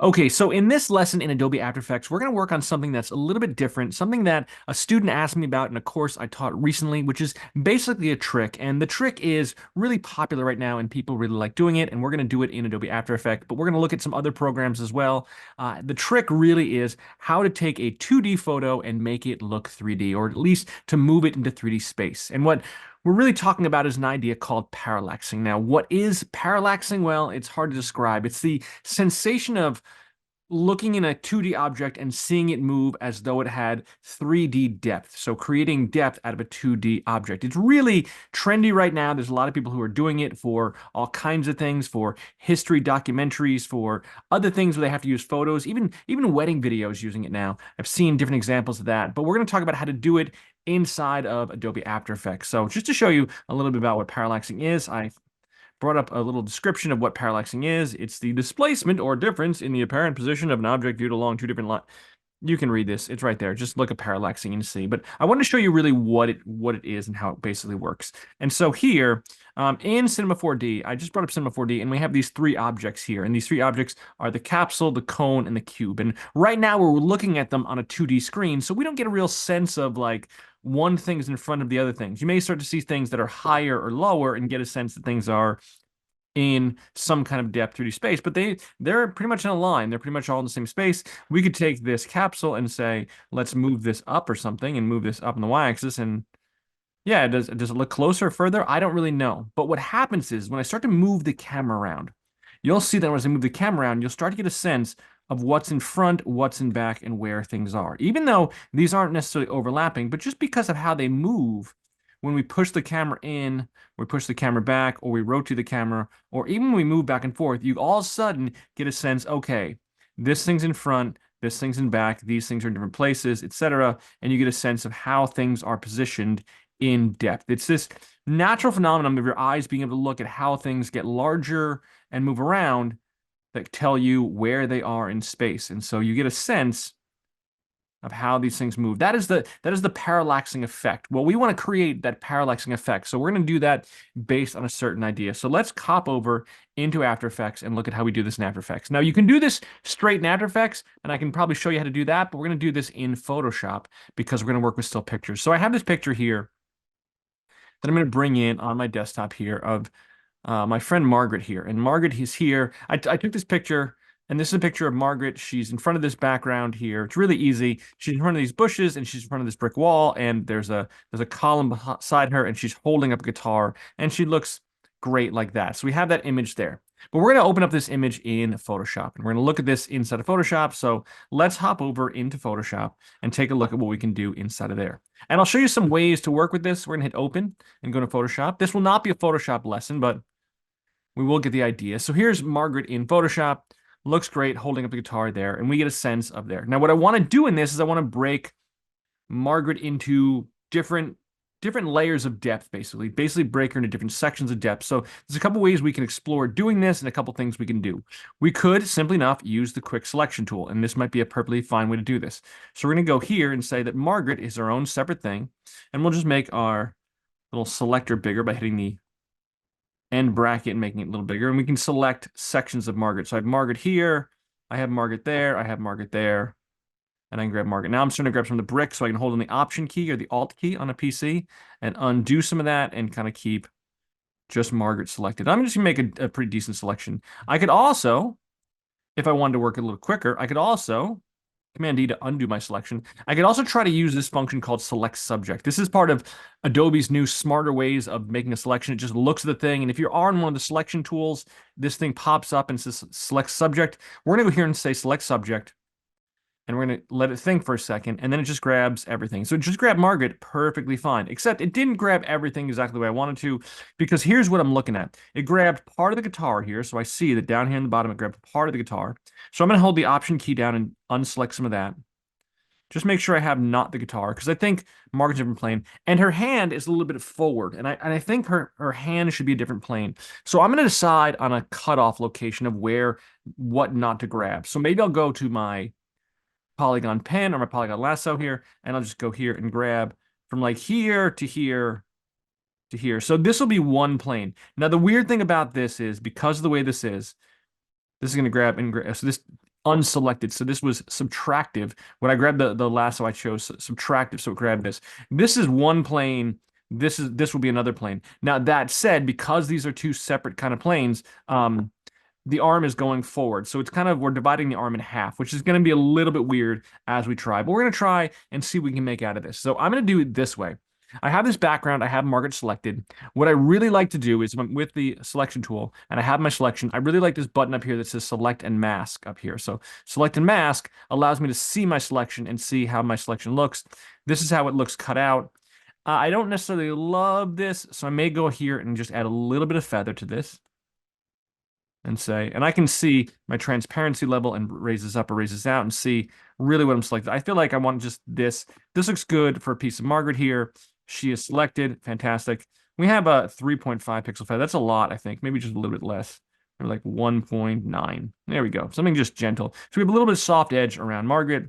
Okay, so in this lesson in Adobe After Effects, we're going to work on something that's a little bit different, something that a student asked me about in a course I taught recently, which is basically a trick. And the trick is really popular right now, and people really like doing it. And we're going to do it in Adobe After Effects, but we're going to look at some other programs as well. The trick really is how to take a 2D photo and make it look 3D, or at least to move it into 3D space. And what we're really talking about is an idea called parallaxing. Now, what is parallaxing? Well, it's hard to describe. It's the sensation of looking in a 2D object and seeing it move as though it had 3D depth. So creating depth out of a 2D object. It's really trendy right now. There's a lot of people who are doing it for all kinds of things, for history documentaries, for other things where they have to use photos, even wedding videos using it now. I've seen different examples of that, but we're going to talk about how to do it inside of Adobe After Effects. So just to show you a little bit about what parallaxing is, I brought up a little description of what parallaxing is. It's the displacement or difference in the apparent position of an object viewed along two different lines. You can read this. It's right there. Just look at parallaxing and see. But I want to show you really what it is and how it basically works. And so here in Cinema 4D, I just brought up Cinema 4D, and we have these three objects here. And these three objects are the capsule, the cone, and the cube. And right now we're looking at them on a 2D screen, so we don't get a real sense of like one thing's in front of the other things. You may start to see things that are higher or lower and get a sense that things are in some kind of depth 2D space, but they're pretty much in a line. They're pretty much all in the same space. We could take this capsule and say, let's move this up or something and move this up on the y-axis. And yeah, does it look closer or further? I don't really know. But what happens is when I start to move the camera around, you'll see that as I move the camera around, you'll start to get a sense of what's in front, what's in back, and where things are. Even though these aren't necessarily overlapping, but just because of how they move, when we push the camera in, we push the camera back, or we rotate the camera, or even when we move back and forth, you all of a sudden get a sense, okay, this thing's in front, this thing's in back, these things are in different places, etc. And you get a sense of how things are positioned in depth. It's this natural phenomenon of your eyes being able to look at how things get larger and move around that tell you where they are in space. And so you get a sense of how these things move. That is the parallaxing effect. Well, we want to create that parallaxing effect. So we're going to do that based on a certain idea. So let's hop over into After Effects and look at how we do this in After Effects. Now you can do this straight in After Effects, and I can probably show you how to do that, but we're going to do this in Photoshop because we're going to work with still pictures. So I have this picture here that I'm going to bring in on my desktop here of my friend Margaret here. And Margaret is here. I took this picture, and this is a picture of Margaret. She's in front of this background here. It's really easy. She's in front of these bushes, and she's in front of this brick wall, and there's a column beside her, and she's holding up a guitar, and she looks great like that. So we have that image there. But we're going to open up this image in Photoshop, and we're going to look at this inside of Photoshop. So let's hop over into Photoshop and take a look at what we can do inside of there. And I'll show you some ways to work with this. We're going to hit open and go to Photoshop. This will not be a Photoshop lesson, but we will get the idea. So here's Margaret in Photoshop. Looks great, holding up the guitar there, and we get a sense of there. Now, what I want to do in this is I want to break Margaret into different layers of depth, basically break her into different sections of depth. So there's a couple ways we can explore doing this and a couple things we can do. We could simply enough use the quick selection tool, and this might be a perfectly fine way to do this. So we're going to go here and say that Margaret is our own separate thing, and we'll just make our little selector bigger by hitting the end bracket and making it a little bigger. And we can select sections of Margaret. So I have Margaret here, I have Margaret there, I have Margaret there, and I can grab Margaret. Now I'm starting to grab some of the bricks, so I can hold on the Option key or the Alt key on a PC and undo some of that and kind of keep just Margaret selected. I'm just going to make a pretty decent selection. I could also, if I wanted to work a little quicker, I could also Command D to undo my selection. I could also try to use this function called select subject. This is part of Adobe's new smarter ways of making a selection. It just looks at the thing, and if you're on one of the selection tools, this thing pops up and says select subject. We're going to go here and say select subject, and we're going to let it think for a second, and then it just grabs everything. So it just grabbed Margaret perfectly fine, except it didn't grab everything exactly the way I wanted to, because here's what I'm looking at. It grabbed part of the guitar here, so I see that down here in the bottom, it grabbed part of the guitar. So I'm going to hold the Option key down and unselect some of that. Just make sure I have not the guitar, because I think Margaret's a different plane. And her hand is a little bit forward, and I think her hand should be a different plane. So I'm going to decide on a cutoff location of what not to grab. So maybe I'll go to my polygon pen or my polygon lasso here, and I'll just go here and grab from like here to here to here. So this will be one plane. Now, the weird thing about this is, because of the way this is going to grab and grab. So this unselected. So this was subtractive. When I grabbed the lasso, I chose subtractive. So it grabbed this. This is one plane. This will be another plane. Now that said, because these are two separate kind of planes, the arm is going forward. So it's kind of, we're dividing the arm in half, which is going to be a little bit weird as we try, but we're going to try and see what we can make out of this. So I'm going to do it this way. I have this background, I have Margaret selected. What I really like to do is with the selection tool and I have my selection, I really like this button up here that says select and mask up here. So select and mask allows me to see my selection and see how my selection looks. This is how it looks cut out. I don't necessarily love this, so I may go here and just add a little bit of feather to this and say, and I can see my transparency level and raise this up or raise this out and see really what I'm selecting. I feel like I want just this. This looks good for a piece of Margaret here. She is selected. Fantastic. We have a 3.5 pixel feather. That's a lot, I think. Maybe just a little bit less. Or like 1.9. There we go. Something just gentle. So we have a little bit of soft edge around Margaret,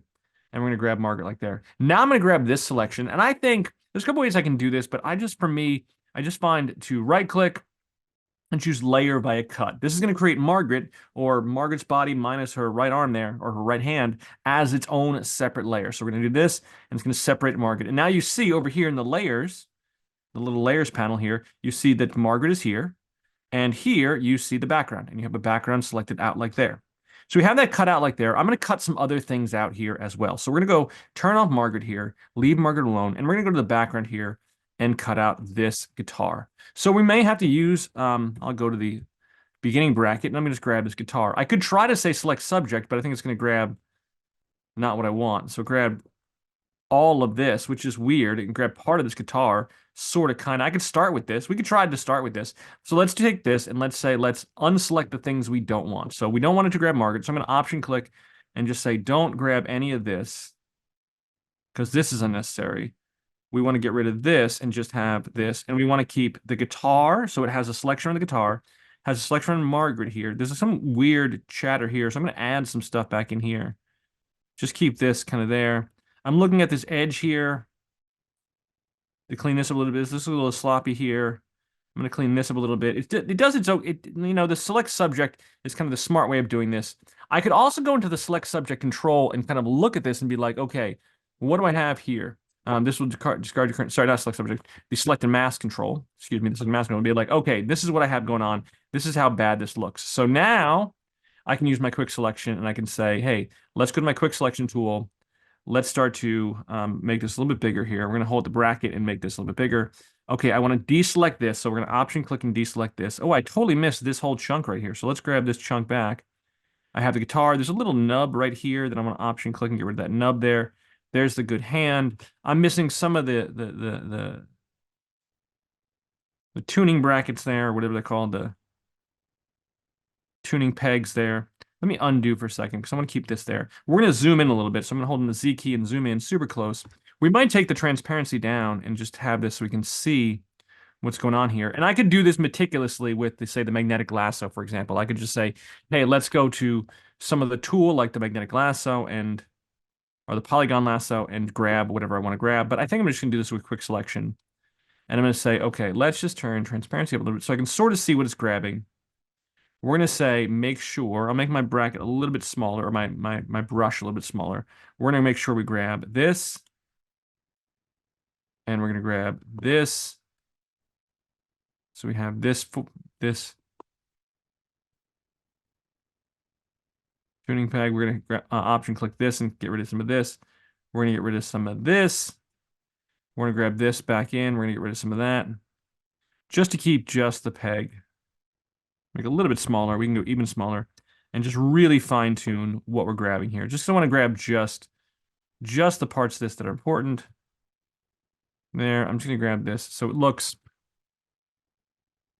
and we're going to grab Margaret like there. Now I'm going to grab this selection, and I think there's a couple ways I can do this, but for me, I just find to right click and choose layer via cut. This is going to create Margaret, or Margaret's body minus her right arm there, or her right hand, as its own separate layer. So we're going to do this, and it's going to separate Margaret. And now you see over here in the layers, the little layers panel here, you see that Margaret is here, and here you see the background, and you have a background selected out like there. So we have that cut out like there. I'm going to cut some other things out here as well. So we're going to go turn off Margaret here, leave Margaret alone, and we're going to go to the background here and cut out this guitar. So we may have to use, I'll go to the beginning bracket, and I'm going to just grab this guitar. I could try to say select subject, but I think it's going to grab not what I want. So grab all of this, which is weird. It can grab part of this guitar, sort of, kind of. I could start with this. We could try to start with this. So let's take this, and let's unselect the things we don't want. So we don't want it to grab Margaret, so I'm going to option click and just say don't grab any of this, because this is unnecessary. We want to get rid of this and just have this. And we want to keep the guitar. So it has a selection on the guitar, has a selection on Margaret here. There's some weird chatter here. So I'm going to add some stuff back in here. Just keep this kind of there. I'm looking at this edge here to clean this up a little bit. This is a little sloppy here. I'm going to clean this up a little bit. It does its own, the select subject is kind of the smart way of doing this. I could also go into the select subject control and kind of look at this and be like, okay, what do I have here? This will discard your current, sorry, not select subject, the select and mask control. Excuse me, the select and mask control will be like, okay, this is what I have going on. This is how bad this looks. So now I can use my quick selection and I can say, hey, let's go to my quick selection tool. Let's start to make this a little bit bigger here. We're going to hold the bracket and make this a little bit bigger. Okay, I want to deselect this. So we're going to option click and deselect this. Oh, I totally missed this whole chunk right here. So let's grab this chunk back. I have the guitar. There's a little nub right here that I'm going to option click and get rid of that nub there. There's the good hand. I'm missing some of the tuning brackets there, or whatever they're called, the tuning pegs there. Let me undo for a second because I want to keep this there. We're going to zoom in a little bit. So I'm going to hold in the Z key and zoom in super close. We might take the transparency down and just have this so we can see what's going on here. And I could do this meticulously with, say, the magnetic lasso, for example. I could just say, hey, let's go to some of the tool like the magnetic lasso or the polygon lasso and grab whatever I want to grab. But I think I'm just going to do this with quick selection. And I'm going to say, okay, let's just turn transparency up a little bit so I can sort of see what it's grabbing. We're going to say, make sure, I'll make my bracket a little bit smaller, or my brush a little bit smaller. We're going to make sure we grab this. And we're going to grab this. So we have this tuning peg. We're going to option click this and get rid of some of this. We're going to get rid of some of this. We're going to grab this back in. We're going to get rid of some of that. Just to keep just the peg. Make it a little bit smaller. We can go even smaller. And just really fine tune what we're grabbing here. Just I want to grab just the parts of this that are important. There, I'm just going to grab this. So it looks,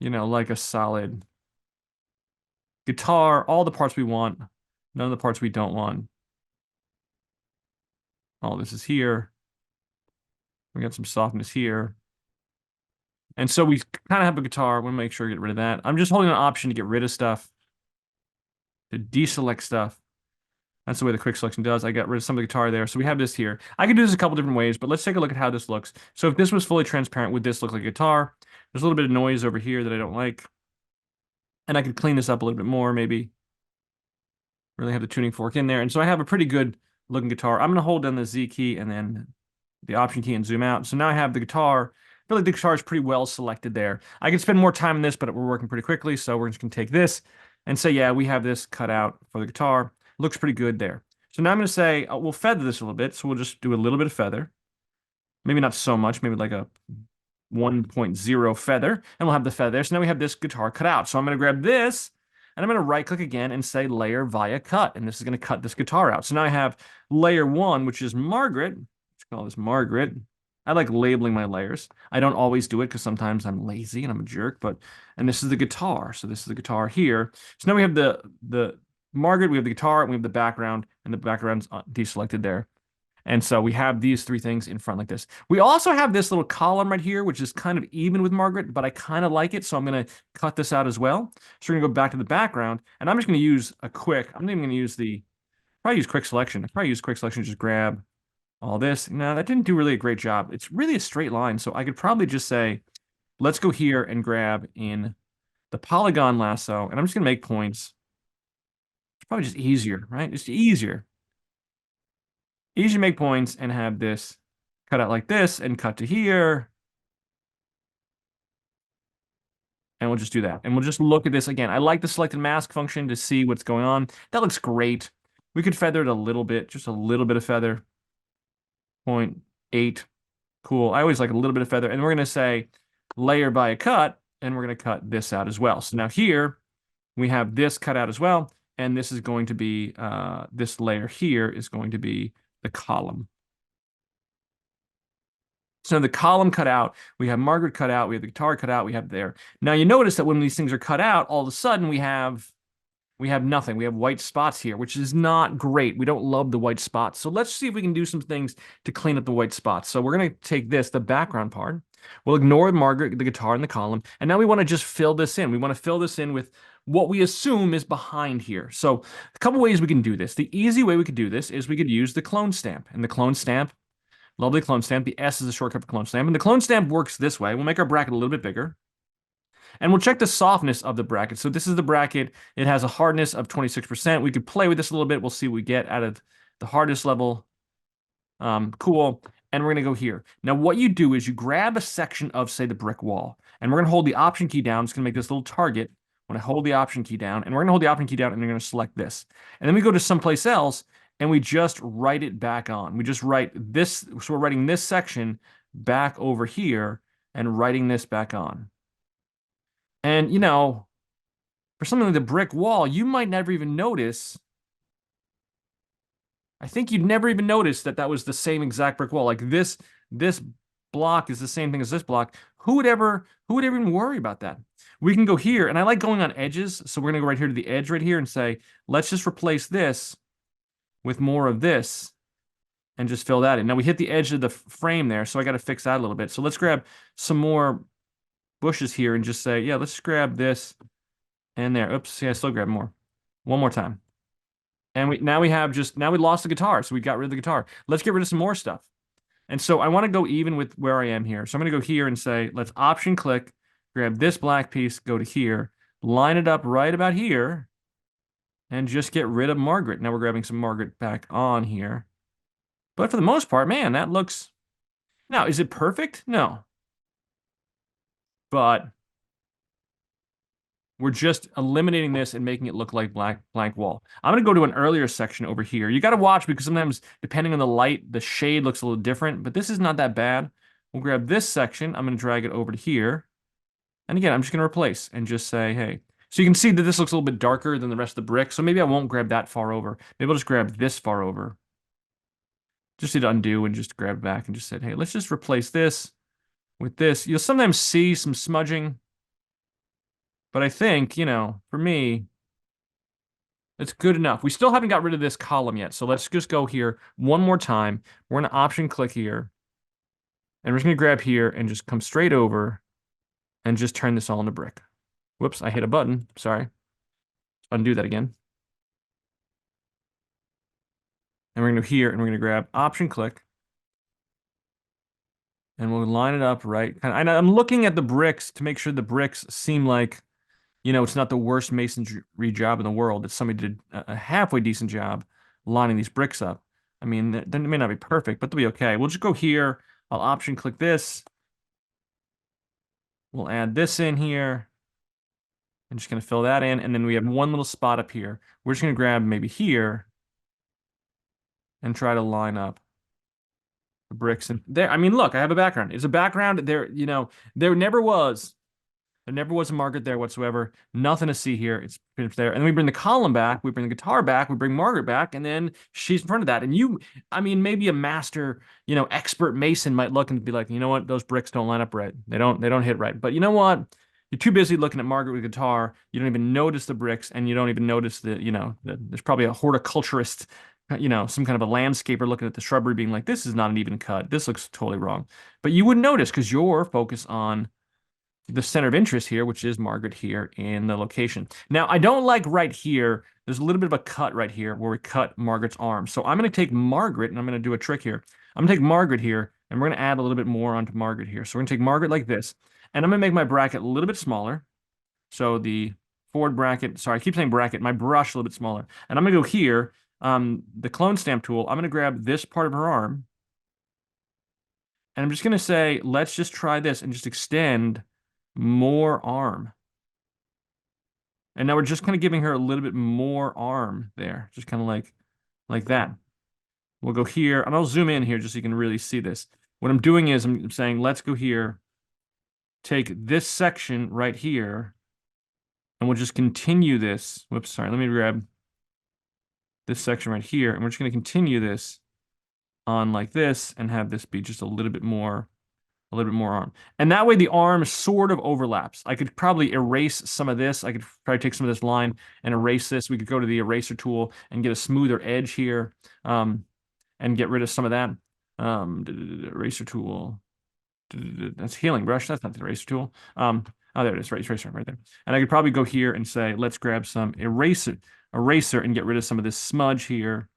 like a solid guitar. All the parts we want. None of the parts we don't want. All this is here. We got some softness here. And so we kind of have a guitar. We want to make sure to get rid of that. I'm just holding an option to get rid of stuff, to deselect stuff. That's the way the quick selection does. I got rid of some of the guitar there. So we have this here. I can do this a couple different ways, but let's take a look at how this looks. So if this was fully transparent, would this look like a guitar? There's a little bit of noise over here that I don't like. And I could clean this up a little bit more, maybe. Really have the tuning fork in there. And so I have a pretty good looking guitar. I'm going to hold down the Z key and then the Option key and zoom out. So now I have the guitar. I feel like the guitar is pretty well selected there. I can spend more time on this, but we're working pretty quickly. So we're just going to take this and say, yeah, we have this cut out for the guitar. Looks pretty good there. So now I'm going to say, we'll feather this a little bit. So we'll just do a little bit of feather. Maybe not so much, maybe like a 1.0 feather, and we'll have the feather there. So now we have this guitar cut out. So I'm going to grab this, and I'm going to right click again and say layer via cut, and this is going to cut this guitar out. So now I have layer 1, which is Margaret. Let's call this Margaret. I like labeling my layers. I don't always do it because sometimes I'm lazy and I'm a jerk, and this is the guitar. So this is the guitar here. So now we have the Margaret, we have the guitar, and we have the background, and the background's deselected there. And so we have these three things in front like this. We also have this little column right here, which is kind of even with Margaret, but I kind of like it. So I'm going to cut this out as well. So we're going to go back to the background, and I'm just going to use I'm not even going to use probably use quick selection. I probably use quick selection, just grab all this. No, that didn't do really a great job. It's really a straight line. So I could probably just say, let's go here and grab in the polygon lasso, and I'm just going to make points. It's probably just easier, right? It's easier. Easy to make points and have this cut out like this and cut to here. And we'll just do that. And we'll just look at this again. I like the selected mask function to see what's going on. That looks great. We could feather it a little bit, just a little bit of feather. 0.8. Cool. I always like a little bit of feather. And we're going to say layer by a cut, and we're going to cut this out as well. So now here we have this cut out as well. And this is going to be, this layer here is going to be the column. So the column cut out, we have Margaret cut out, we have the guitar cut out, we have there. Now you notice that when these things are cut out, all of a sudden we have nothing. We have white spots here, which is not great. We don't love the white spots. So let's see if we can do some things to clean up the white spots. So we're going to take this, the background part. We'll ignore Margaret, the guitar, and the column. And now we want to just fill this in. We want to fill this in with what we assume is behind here. So a couple ways we can do this. The easy way we could do this is we could use the clone stamp. And the clone stamp, lovely clone stamp. The S is a shortcut for clone stamp. And the clone stamp works this way. We'll make our bracket a little bit bigger. And we'll check the softness of the bracket. So this is the bracket. It has a hardness of 26%. We could play with this a little bit. We'll see what we get out of the hardest level. Cool. And we're going to go here. Now, what you do is you grab a section of, say, the brick wall. And we're going to hold the Option key down. It's going to make this little target. When I hold the Option key down, and we're going to hold the Option key down, and we're going to select this. And then we go to someplace else, and we just write it back on. We just write this. So we're writing this section back over here and writing this back on. And, you know, for something like the brick wall, you might never even notice. I think you'd never even notice that that was the same exact brick wall. Like this block is the same thing as this block. Who would ever even worry about that? We can go here, and I like going on edges. So we're going to go right here to the edge right here and say, let's just replace this with more of this and just fill that in. Now we hit the edge of the frame there, so I got to fix that a little bit. So let's grab some more bushes here and just say, yeah, let's grab this and there. Oops, yeah, I still grab more. One more time. And now we lost the guitar, so we got rid of the guitar. Let's get rid of some more stuff. And so I want to go even with where I am here. So I'm going to go here and say, let's Option click, grab this black piece, go to here, line it up right about here, and just get rid of Margaret. Now we're grabbing some Margaret back on here. But for the most part, man, that looks... Now, is it perfect? No. But we're just eliminating this and making it look like blank wall. I'm going to go to an earlier section over here. You got to watch because sometimes, depending on the light, the shade looks a little different, but this is not that bad. We'll grab this section. I'm going to drag it over to here. And again, I'm just going to replace and just say, hey. So you can see that this looks a little bit darker than the rest of the brick. So maybe I won't grab that far over. Maybe I'll just grab this far over. Just hit undo and just grab it back and just said, hey, let's just replace this with this. You'll sometimes see some smudging. But I think, you know, for me, it's good enough. We still haven't got rid of this column yet. So let's just go here one more time. We're going to Option click here. And we're just going to grab here and just come straight over and just turn this all into brick. Whoops, I hit a button. Sorry. Undo that again. And we're going to go here and we're going to grab Option click. And we'll line it up right. And I'm looking at the bricks to make sure the bricks seem like It's not the worst masonry job in the world. It's somebody did a halfway decent job lining these bricks up. I mean, they may not be perfect, but they'll be okay. We'll just go here. I'll option click this. We'll add this in here. I'm just going to fill that in. And then we have one little spot up here. We're just going to grab maybe here and try to line up the bricks. And there, I mean, look, I have a background. It's a background. There never was. There never was a Margaret there whatsoever. Nothing to see here. It's finished there. And then we bring the column back. We bring the guitar back. We bring Margaret back. And then she's in front of that. And I mean, maybe a master, expert mason might look and be like, you know what? Those bricks don't line up right. They don't hit right. But you know what? You're too busy looking at Margaret with guitar. You don't even notice the bricks, and you don't even notice there's probably a horticulturist, some kind of a landscaper looking at the shrubbery being like, this is not an even cut. This looks totally wrong. But you wouldn't notice because you're focused on the center of interest here, which is Margaret here in the location. Now, I don't like right here. There's a little bit of a cut right here where we cut Margaret's arm. So I'm going to take Margaret, and I'm going to do a trick here. I'm going to take Margaret here, and we're going to add a little bit more onto Margaret here. So we're going to take Margaret like this, and I'm going to make my bracket a little bit smaller. So the forward bracket, sorry, I keep saying bracket, my brush a little bit smaller. And I'm going to go here, the clone stamp tool. I'm going to grab this part of her arm, and I'm just going to say, let's just try this and just extend more arm. And now we're just kind of giving her a little bit more arm there, just kind of like that. We'll go here, and I'll zoom in here just so you can really see this. What I'm doing is I'm saying, let's go here, take this section right here, and we'll just continue this. Whoops, sorry, let me grab this section right here, and we're just going to continue this on like this and have this be just a little bit more arm. And that way the arm sort of overlaps. I could probably erase some of this. I could probably take some of this line and erase this. We could go to the eraser tool and get a smoother edge here, and get rid of some of that. Eraser tool. That's healing brush. That's not the eraser tool. Oh, there it is. Eraser right there. And I could probably go here and say, let's grab some eraser and get rid of some of this smudge here.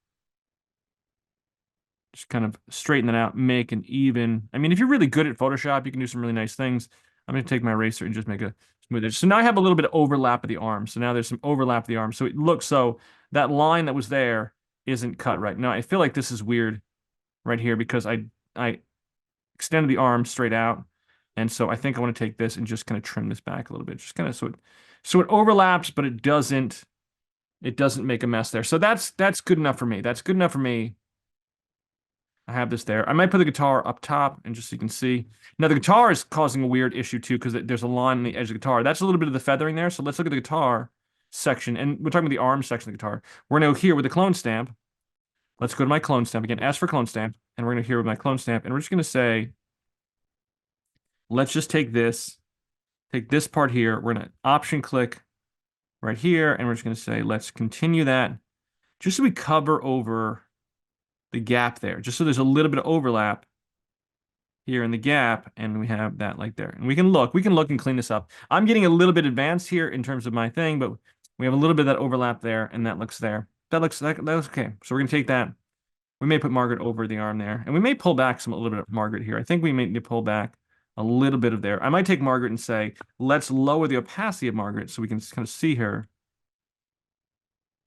Just kind of straighten that out, make an even. I mean, if you're really good at Photoshop, you can do some really nice things. I'm going to take my eraser and just make a smooth edge. So now I have a little bit of overlap of the arm. So now there's some overlap of the arm. So it looks so that line that was there isn't cut right. Now I feel like this is weird right here because I extended the arm straight out. And so I think I want to take this and just kind of trim this back a little bit. Just kind of so it overlaps, but it doesn't make a mess there. So that's good enough for me. That's good enough for me. I have this there. I might put the guitar up top and just so you can see. Now the guitar is causing a weird issue too because there's a line on the edge of the guitar. That's a little bit of the feathering there. So let's look at the guitar section. And we're talking about the arm section of the guitar. We're going to go here with the clone stamp. Let's go to my clone stamp again. S for clone stamp. And we're going to here with my clone stamp. And we're just going to say, let's just take this part here. We're going to option click right here. And we're just going to say, let's continue that just so we cover over the gap there, just so there's a little bit of overlap here in the gap, and we have that like there. And we can look and clean this up. I'm getting a little bit advanced here in terms of my thing, but we have a little bit of that overlap there, and that looks there. That looks okay. So we're gonna take that. We may put Margaret over the arm there, and we may pull back a little bit of Margaret here. I think we may need to pull back a little bit of there. I might take Margaret and say, let's lower the opacity of Margaret so we can kind of see her.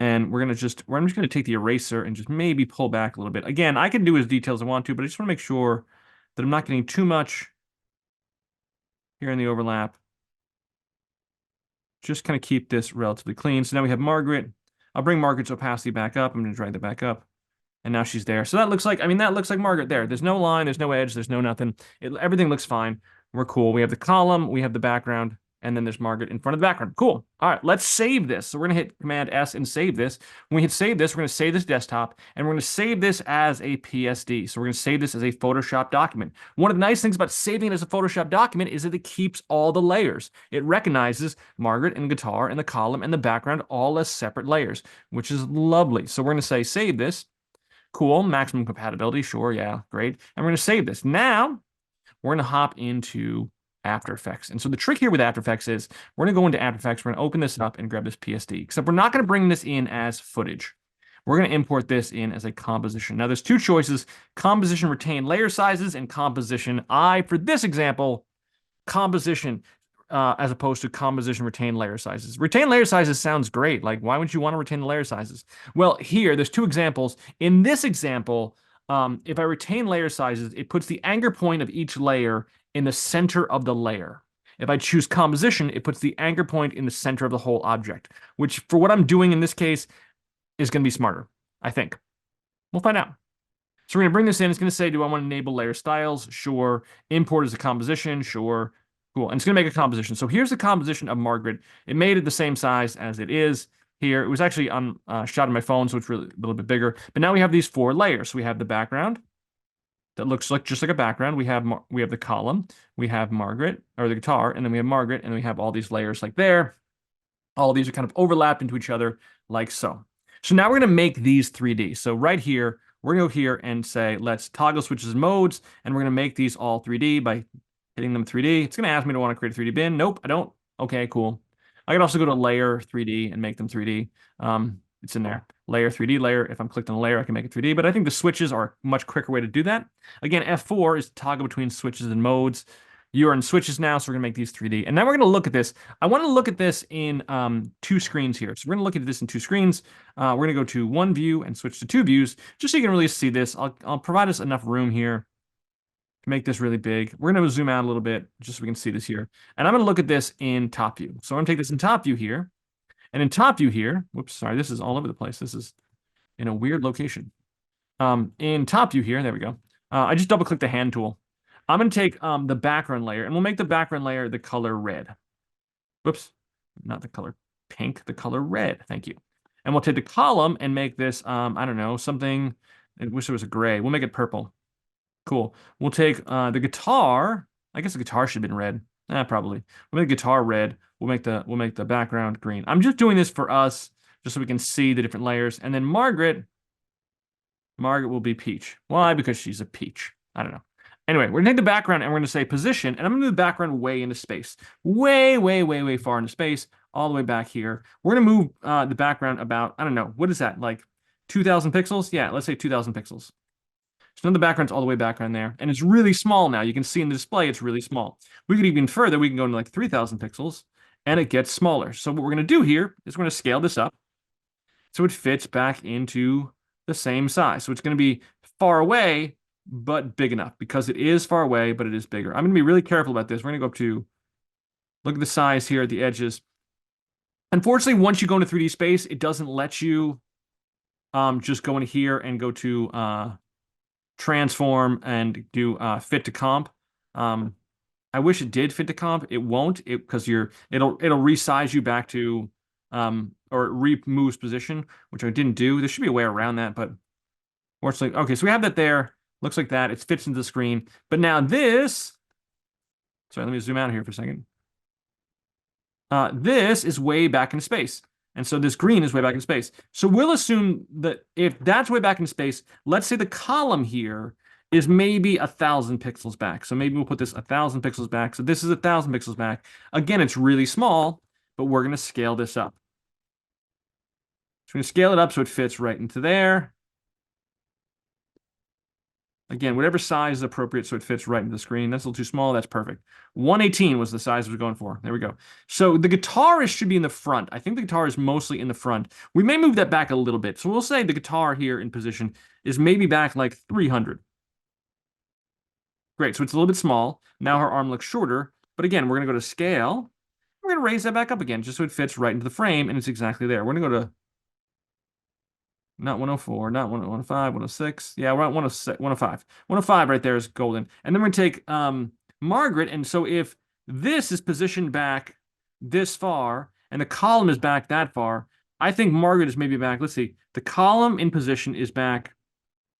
And I'm just going to take the eraser and just maybe pull back a little bit. Again, I can do as detailed as I want to, but I just want to make sure that I'm not getting too much here in the overlap. Just kind of keep this relatively clean. So now we have Margaret. I'll bring Margaret's opacity back up. I'm going to drag that back up. And now she's there. So that looks like Margaret there. There's no line, there's no edge, there's no nothing. Everything looks fine. We're cool. We have the column, we have the background. And then there's Margaret in front of the background. Cool. All right, let's save this. So we're going to hit Command S and save this. When we hit save this, we're going to save this desktop, and we're going to save this as a PSD. So we're going to save this as a Photoshop document. One of the nice things about saving it as a Photoshop document is that it keeps all the layers. It recognizes Margaret and guitar and the column and the background all as separate layers, which is lovely. So we're going to say save this. Cool. Maximum compatibility. Sure. Yeah. Great. And we're going to save this. Now we're going to hop into After Effects. And so the trick here with After Effects is we're going to go into After Effects, we're going to open this up and grab this PSD, except we're not going to bring this in as footage. We're going to import this in as a composition. Now there's two choices: composition retain layer sizes and composition. For this example, composition as opposed to composition retained layer sizes. Retained layer sizes sounds great. Like, why would you want to retain the layer sizes? Well, here, there's two examples. In this example, if I retain layer sizes, it puts the anchor point of each layer in the center of the layer. If I choose composition, it puts the anchor point in the center of the whole object, which for what I'm doing in this case is going to be smarter, I think. We'll find out. So we're going to bring this in. It's going to say, do I want to enable layer styles? Sure. Import as a composition? Sure. Cool. And it's going to make a composition. So here's the composition of Margaret. It made it the same size as it is here. It was actually on shot on my phone, so it's really a little bit bigger. But now we have these four layers. So we have the background that looks like just like a background. We have the column. We have Margaret, or the guitar, and then we have Margaret, and then we have all these layers like there. All of these are kind of overlapped into each other like so. So now we're going to make these 3D. So right here, we're going to go here and say, let's toggle switches and modes, and we're going to make these all 3D by hitting them 3D. It's going to ask me to want to create a 3D bin. Nope, I don't. Okay, cool. I can also go to layer 3D and make them 3D. It's in there. Layer 3D layer. If I'm clicked on a layer, I can make it 3D, but I think the switches are a much quicker way to do that. Again, F4 is to toggle between switches and modes. You're in switches now, so we're going to make these 3D. And now we're going to look at this. I want to look at this in two screens here. So we're going to look at this in two screens. We're going to go to one view and switch to two views, just so you can really see this. I'll provide us enough room here to make this really big. We're going to zoom out a little bit, just so we can see this here. And I'm going to look at this in top view. So I'm going to take this in top view here. And in top view here, whoops, sorry, this is all over the place. This is in a weird location. In top view here, there we go. I just double click the hand tool. I'm going to take the background layer, and we'll make the background layer the color red. Whoops, not the color pink, the color red. Thank you. And we'll take the column and make this, I don't know, something. I wish there was a gray. We'll make it purple. Cool. We'll take the guitar. I guess the guitar should have been red. Probably. We'll make the guitar red. We'll make the background green. I'm just doing this for us, just so we can see the different layers. And then Margaret will be peach. Why? Because she's a peach. I don't know. Anyway, we're going to take the background and we're going to say position, and I'm going to move the background way into space. Way, way, way, way far into space, all the way back here. We're going to move the background about, I don't know, what is that, like 2,000 pixels? Yeah, let's say 2,000 pixels. So now the background's all the way back on there, and it's really small now. You can see in the display it's really small. We could even further, we can go into like 3,000 pixels, and it gets smaller. So what we're going to do here is we're going to scale this up so it fits back into the same size. So it's going to be far away, but big enough, because it is far away, but it is bigger. I'm going to be really careful about this. We're going to go up to, look at the size here at the edges. Unfortunately, once you go into 3D space, it doesn't let you just go into here and go to transform and do fit to comp. I wish it did fit to comp. It won't, because it'll resize you back to or it re-moves position, which I didn't do. There should be a way around that, but fortunately, okay, so we have that there. Looks like that. It fits into the screen. But now this, sorry, let me zoom out here for a second. This is way back in space. And so this green is way back in space. So we'll assume that if that's way back in space, let's say the column here is maybe 1,000 pixels back. So maybe we'll put this 1,000 pixels back. So this is 1,000 pixels back. Again, it's really small, but we're going to scale this up. So we're going to scale it up so it fits right into there. Again, whatever size is appropriate so it fits right into the screen. That's a little too small. That's perfect. 118 was the size I was going for. There we go. So the guitar should be in the front. I think the guitar is mostly in the front. We may move that back a little bit. So we'll say the guitar here in position is maybe back like 300. Great. So it's a little bit small. Now her arm looks shorter. But again, we're going to go to scale. We're going to raise that back up again just so it fits right into the frame, and it's exactly there. We're going to go to not 104, not 105, 106. Yeah, we're at 105. 105 right there is golden. And then we're going to take Margaret. And so if this is positioned back this far and the column is back that far, I think Margaret is maybe back. Let's see. The column in position is back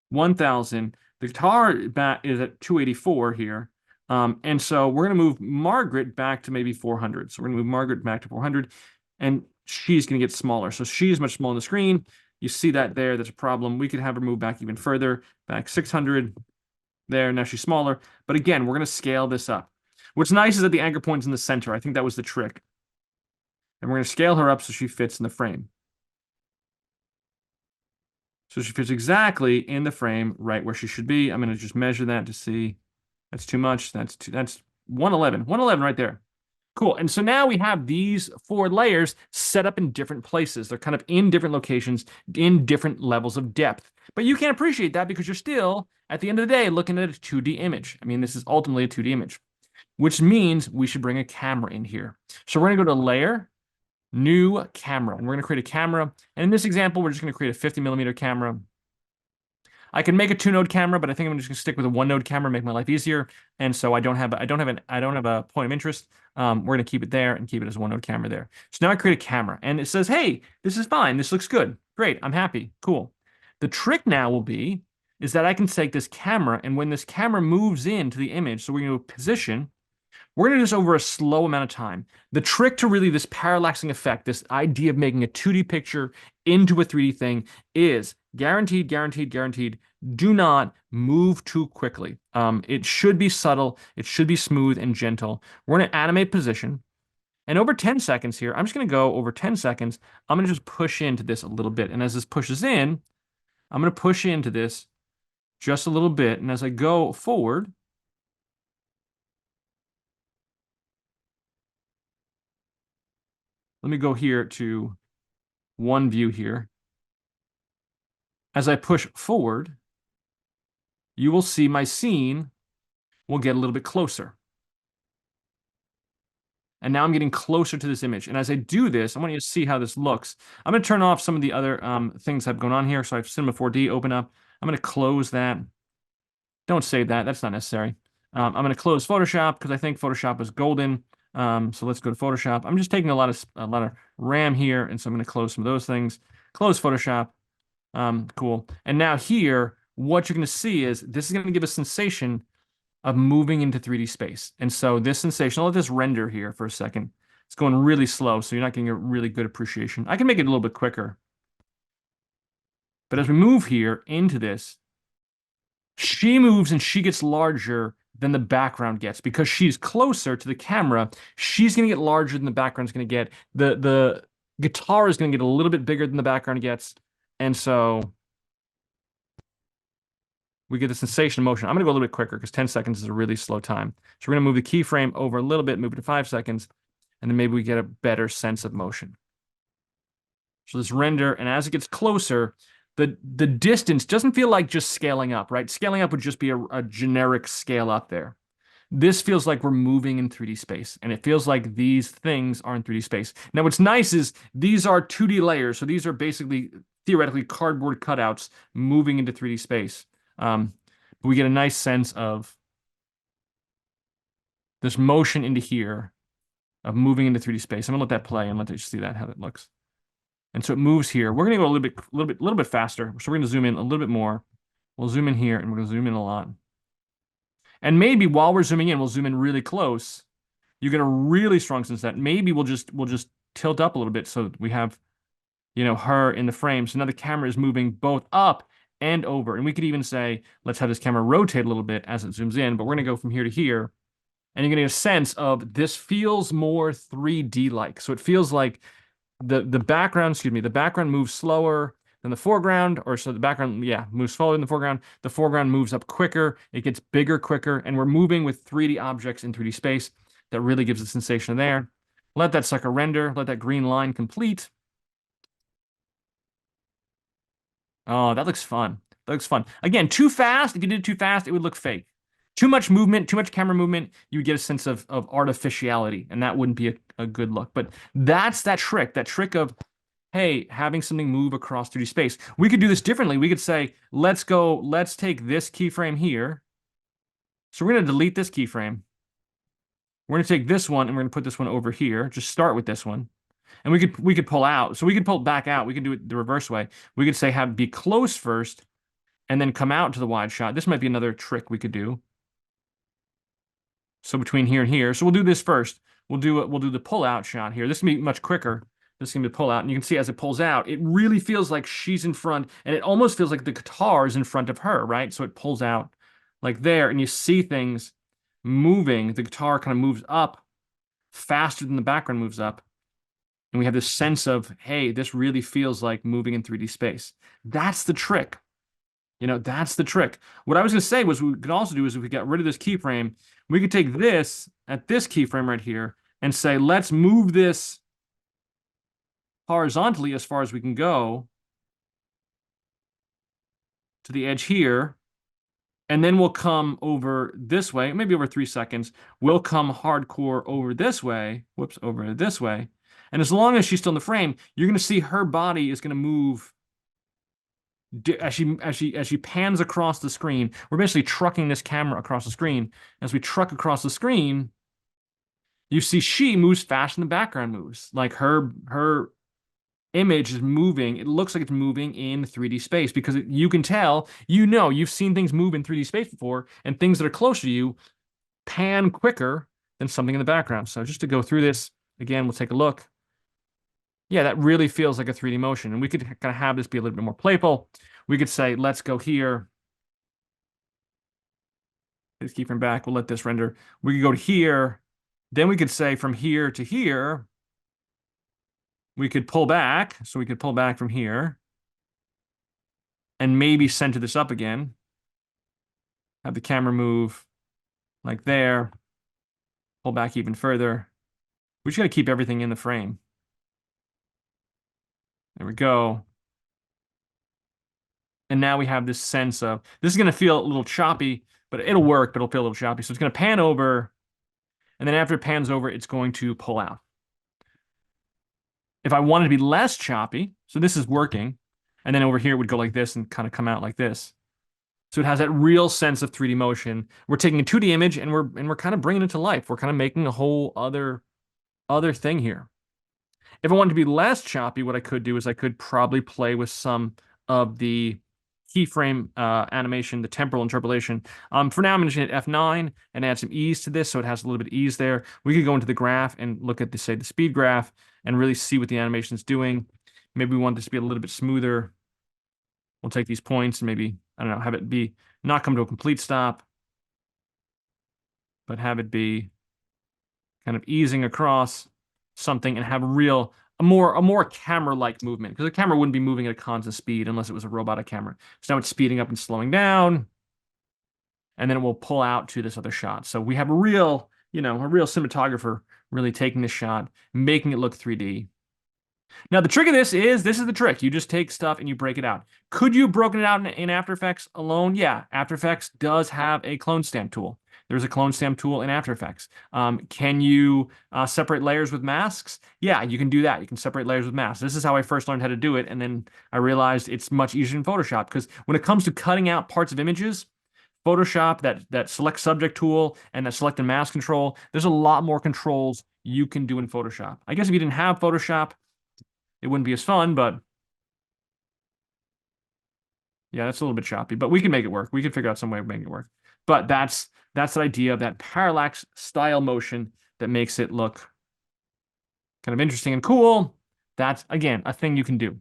1,000. The guitar back is at 284 here. And so we're going to move Margaret back to maybe 400. So we're going to move Margaret back to 400. And she's going to get smaller. So she's much smaller on the screen. You see that there, that's a problem. We could have her move back even further, back 600 there. Now she's smaller. But again, we're going to scale this up. What's nice is that the anchor point's in the center. I think that was the trick. And we're going to scale her up so she fits in the frame. So she fits exactly in the frame right where she should be. I'm going to just measure that to see. That's too much. That's 111. 111 right there. Cool. And so now we have these four layers set up in different places. They're kind of in different locations, in different levels of depth. But you can't appreciate that because you're still, at the end of the day, looking at a 2D image. I mean, this is ultimately a 2D image, which means we should bring a camera in here. So we're going to go to Layer, New Camera, and we're going to create a camera. And in this example, we're just going to create a 50 millimeter camera. I can make a two-node camera, but I think I'm just gonna stick with a one-node camera, make my life easier. And so I don't have a point of interest. We're gonna keep it there and keep it as a one-node camera there. So now I create a camera, and it says, "Hey, this is fine. This looks good. Great. I'm happy. Cool." The trick now will be is that I can take this camera, and when this camera moves into the image, so we're gonna position. We're going to do this over a slow amount of time. The trick to really this parallaxing effect, this idea of making a 2D picture into a 3D thing is guaranteed, guaranteed, guaranteed. Do not move too quickly. It should be subtle. It should be smooth and gentle. We're going to animate position. And over 10 seconds here, I'm just going to go over 10 seconds. I'm going to just push into this a little bit. And as this pushes in, I'm going to push into this just a little bit. And as I go forward, let me go here to one view here. As I push forward, you will see my scene will get a little bit closer. And now I'm getting closer to this image. And as I do this, I want you to see how this looks. I'm going to turn off some of the other things that have going on here. So I have Cinema 4D open up. I'm going to close that. Don't save that. That's not necessary. I'm going to close Photoshop because I think Photoshop is golden. So let's go to Photoshop. I'm just taking a lot of RAM here, and so I'm going to close some of those things. Close Photoshop. Cool. And now here, what you're going to see is this is going to give a sensation of moving into 3D space. And so this sensation, I'll let this render here for a second. It's going really slow, so you're not getting a really good appreciation. I can make it a little bit quicker. But as we move here into this, she moves and she gets larger than the background gets because she's closer to the camera. She's going to get larger than the background's going to get. The guitar is going to get a little bit bigger than the background gets. And so we get the sensation of motion. I'm going to go a little bit quicker because 10 seconds is a really slow time. So we're going to move the keyframe over a little bit, move it to 5 seconds, and then maybe we get a better sense of motion. So this render, and as it gets closer, the distance doesn't feel like just scaling up, right? Scaling up would just be a generic scale up there. This feels like we're moving in 3D space, and it feels like these things are in 3D space. Now, what's nice is these are 2D layers, so these are basically, theoretically, cardboard cutouts moving into 3D space. But we get a nice sense of this motion into here, of moving into 3D space. I'm gonna let that play and let you see that, how that looks. And so it moves here. We're going to go a little bit faster. So we're going to zoom in a little bit more. We'll zoom in here, and we're going to zoom in a lot. And maybe while we're zooming in, we'll zoom in really close. You get a really strong sense that maybe we'll just tilt up a little bit so that we have, her in the frame. So now the camera is moving both up and over. And we could even say, let's have this camera rotate a little bit as it zooms in. But we're going to go from here to here. And you're going to get a sense of this feels more 3D-like. So it feels like the background moves slower than the foreground, or so the background, moves slower than the foreground. The foreground moves up quicker. It gets bigger quicker, and we're moving with 3D objects in 3D space. That really gives a sensation there. Let that sucker render. Let that green line complete. Oh, that looks fun. That looks fun. Again, too fast. If you did it too fast, it would look fake. Too much movement, too much camera movement, you would get a sense of artificiality, and that wouldn't be a good look. But that's that trick of, hey, having something move across 3D space. We could do this differently. We could say, let's take this keyframe here. So we're going to delete this keyframe. We're going to take this one, and we're going to put this one over here. Just start with this one. And we could pull out. So we could pull back out. We can do it the reverse way. We could say be close first, and then come out to the wide shot. This might be another trick we could do. So between here and here. So we'll do this first. We'll do the pull out shot here. This can be much quicker. This can be pull out. And you can see as it pulls out, it really feels like she's in front, and it almost feels like the guitar is in front of her, right? So it pulls out like there, and you see things moving. The guitar kind of moves up faster than the background moves up. And we have this sense of, hey, this really feels like moving in 3D space. That's the trick. That's the trick. What I was going to say was we could also do is if we got rid of this keyframe, we could take this at this keyframe right here, and say, let's move this horizontally as far as we can go to the edge here. And then we'll come over this way, maybe over 3 seconds. We'll come hardcore over this way. Whoops, over this way. And as long as she's still in the frame, you're going to see her body is going to move as she pans across the screen. We're basically trucking this camera across the screen. As we truck across the screen, you see she moves fast and the background moves. Like her image is moving. It looks like it's moving in 3D space because you can tell, you've seen things move in 3D space before, and things that are closer to you pan quicker than something in the background. So just to go through this again, we'll take a look. Yeah, that really feels like a 3D motion. And we could kind of have this be a little bit more playful. We could say, let's go here. This keyframe back. We'll let this render. We could go to here. Then we could say from here to here, we could pull back. So we could pull back from here and maybe center this up again. Have the camera move like there. Pull back even further. We just got to keep everything in the frame. There we go. And now we have this sense of, this is going to feel a little choppy, but it'll work, but it'll feel a little choppy. So it's going to pan over, and then after it pans over, it's going to pull out. If I wanted to be less choppy, so this is working, and then over here it would go like this and kind of come out like this. So it has that real sense of 3D motion. We're taking a 2D image and we're kind of bringing it to life. We're kind of making a whole other thing here. If I wanted to be less choppy, what I could do is I could probably play with some of the keyframe animation, the temporal interpolation. For now, I'm going to hit F9 and add some ease to this, so it has a little bit of ease there. We could go into the graph and look at, say, the speed graph and really see what the animation is doing. Maybe we want this to be a little bit smoother. We'll take these points and maybe, I don't know, have it be not come to a complete stop, but have it be kind of easing across something and have a more camera-like movement, because a camera wouldn't be moving at a constant speed unless it was a robotic camera. So now it's speeding up and slowing down, and then it will pull out to this other shot. So we have a real cinematographer really taking this shot, making it look 3D. Now, the trick of this is the trick. You just take stuff and you break it out. Could you have broken it out in After Effects alone? Yeah, After Effects does have a clone stamp tool. There's a clone stamp tool in After Effects. Can you separate layers with masks? Yeah, you can do that. You can separate layers with masks. This is how I first learned how to do it, and then I realized it's much easier in Photoshop, because when it comes to cutting out parts of images, Photoshop, that select subject tool and that select and mask control, there's a lot more controls you can do in Photoshop. I guess if you didn't have Photoshop, it wouldn't be as fun, but yeah, that's a little bit choppy, but we can make it work. We can figure out some way of making it work. But that's the idea of that parallax style motion that makes it look kind of interesting and cool. That's, again, a thing you can do.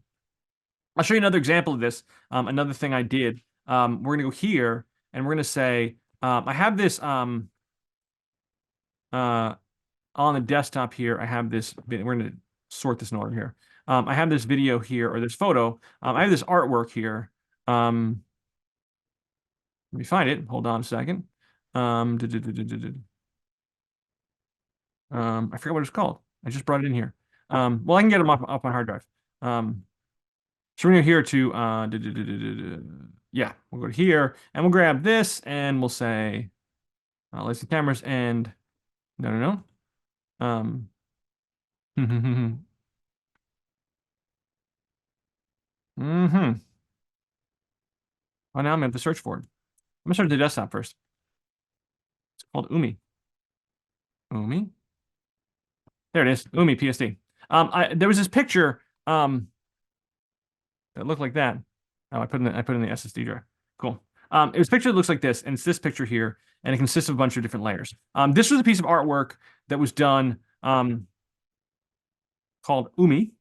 I'll show you another example of this. Another thing I did. We're going to go here, and we're going to say, I have this on the desktop here. I have this. We're going to sort this in order here. I have this video here, or this photo. I have this artwork here. Let me find it. Hold on a second. I forgot what it's called. I just brought it in here. Well, I can get them up on hard drive. So we're going to here to, yeah, we'll go to here, and we'll grab this, and we'll say, let's see cameras, and no. Mm-hmm. Oh, now I'm going to have to search for it. I'm going to start at the desktop first. It's called Umi. Umi. There it is. Umi PSD. There was this picture that looked like that. Oh, I put in the SSD drive. Cool. It was a picture that looks like this, and it's this picture here, and it consists of a bunch of different layers. This was a piece of artwork that was done called Umi.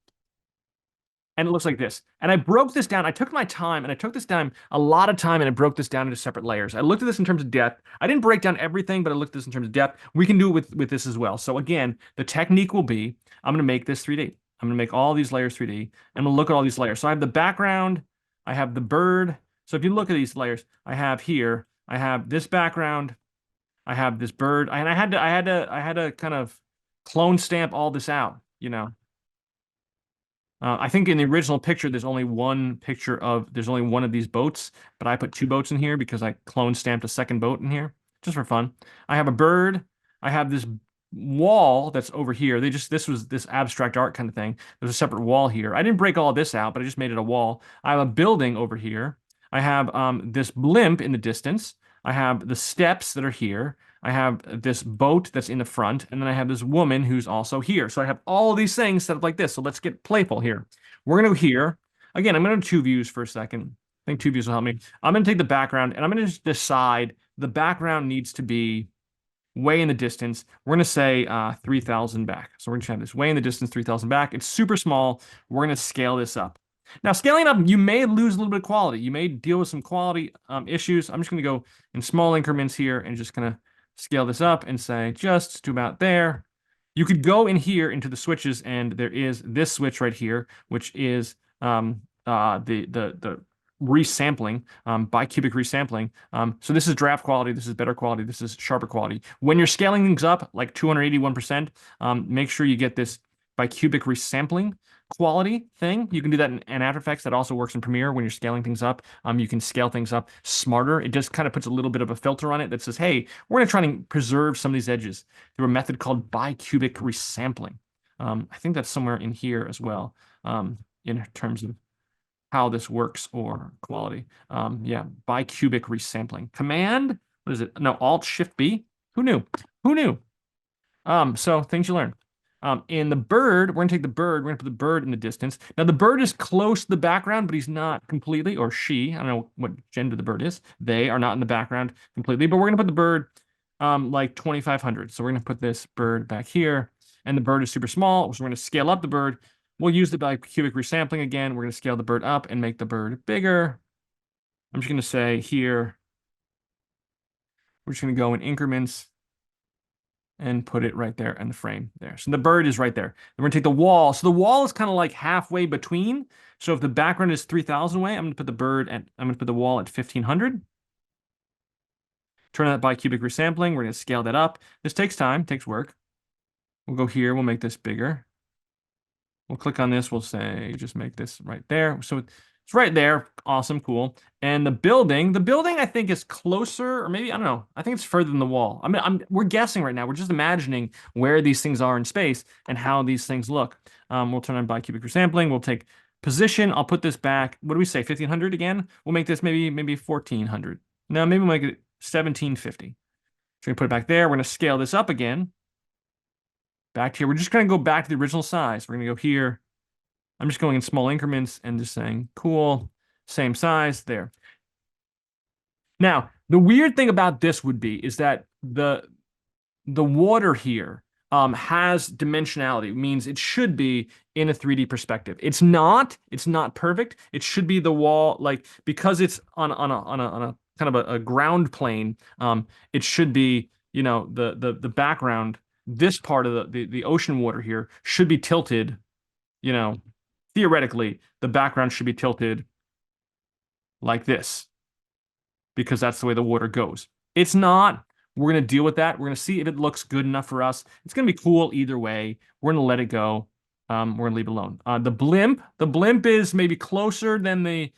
And it looks like this. And I broke this down. I took my time, and I took this down a lot of time, and I broke this down into separate layers. I looked at this in terms of depth. I didn't break down everything, but I looked at this in terms of depth. We can do it with this as well. So again, the technique will be, I'm going to make this 3D. I'm going to make all these layers 3D. And I'm going to look at all these layers. So I have the background. I have the bird. So if you look at these layers, I have here, I have this background. I have this bird. And I had to kind of clone stamp all this out, you know. I think in the original picture, there's only one of these boats, but I put two boats in here because I clone stamped a second boat in here just for fun. I have a bird. I have this wall that's over here. This was this abstract art kind of thing. There's a separate wall here. I didn't break all this out, but I just made it a wall. I have a building over here. I have this blimp in the distance. I have the steps that are here. I have this boat that's in the front, and then I have this woman who's also here. So I have all these things set up like this. So let's get playful here. We're gonna go here. Again, I'm gonna do two views for a second. I think two views will help me. I'm gonna take the background and I'm gonna just decide the background needs to be way in the distance. We're going to say 3,000 back. So we're going to have this way in the distance, 3,000 back. It's super small. We're going to scale this up. Now, scaling up, you may lose a little bit of quality. You may deal with some quality issues. I'm just going to go in small increments here and just going to scale this up and say just to about there. You could go in here into the switches, and there is this switch right here, which is the resampling, bicubic resampling. So this is draft quality, this is better quality, this is sharper quality. When you're scaling things up like 281%, make sure you get this bicubic resampling quality thing. You can do that in After Effects. That also works in Premiere when you're scaling things up. You can scale things up smarter. It just kind of puts a little bit of a filter on it that says, hey, we're going to try and preserve some of these edges through a method called bicubic resampling. I think that's somewhere in here as well, in terms of how this works or quality. Yeah, bicubic resampling. Command, what is it? No, Alt Shift B. Who knew? Who knew? So things you learn. In the bird, we're gonna take the bird, we're gonna put the bird in the distance. Now the bird is close to the background, but he's not completely, or she, I don't know what gender the bird is. They are not in the background completely, but we're gonna put the bird like 2,500. So we're gonna put this bird back here, and the bird is super small, so we're gonna scale up the bird. We'll use the bicubic resampling again. We're going to scale the bird up and make the bird bigger. I'm just going to say here, we're just going to go in increments and put it right there in the frame there. So the bird is right there. Then we're going to take the wall. So the wall is kind of like halfway between. So if the background is 3,000 away, I'm going to put the wall at 1,500. Turn on that bicubic resampling. We're going to scale that up. This takes time, takes work. We'll go here. We'll make this bigger. We'll click on this. We'll say, just make this right there. So it's right there. Awesome. Cool. And the building I think is closer, or maybe, I don't know. I think it's further than the wall. I mean, we're guessing right now. We're just imagining where these things are in space and how these things look. We'll turn on bicubic resampling. We'll take position. I'll put this back. What do we say? 1,500 again? We'll make this maybe 1,400. No, maybe we'll make it 1,750. So we're going to put it back there. We're going to scale this up again. Back here, we're just going to go back to the original size. We're going to go here. I'm just going in small increments and just saying, cool, same size there. Now, the weird thing about this would be is that the water here has dimensionality. It means it should be in a 3D perspective. It's not perfect. It should be the wall, like, because it's on a kind of a ground plane. It should be, you know, the background. This part of the ocean water here should be tilted, you know, theoretically, the background should be tilted like this because that's the way the water goes. It's not. We're going to deal with that. We're going to see if it looks good enough for us. It's going to be cool either way. We're going to let it go. We're going to leave it alone. The blimp is maybe closer than I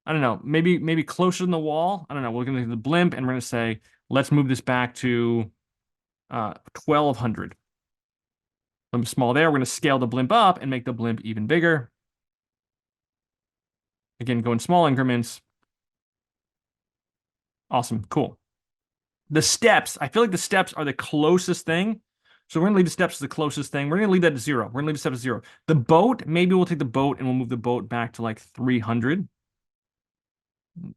don't know, maybe closer than the wall. I don't know. We're going to do the blimp and we're going to say, let's move this back to 1,200. A little small there. We're going to scale the blimp up and make the blimp even bigger. Again, go in small increments. Awesome. Cool. The steps, I feel like the steps are the closest thing. So we're going to leave the steps as the closest thing. We're going to leave that at 0. We're going to leave the steps at 0. The boat, maybe we'll take the boat and we'll move the boat back to like 300.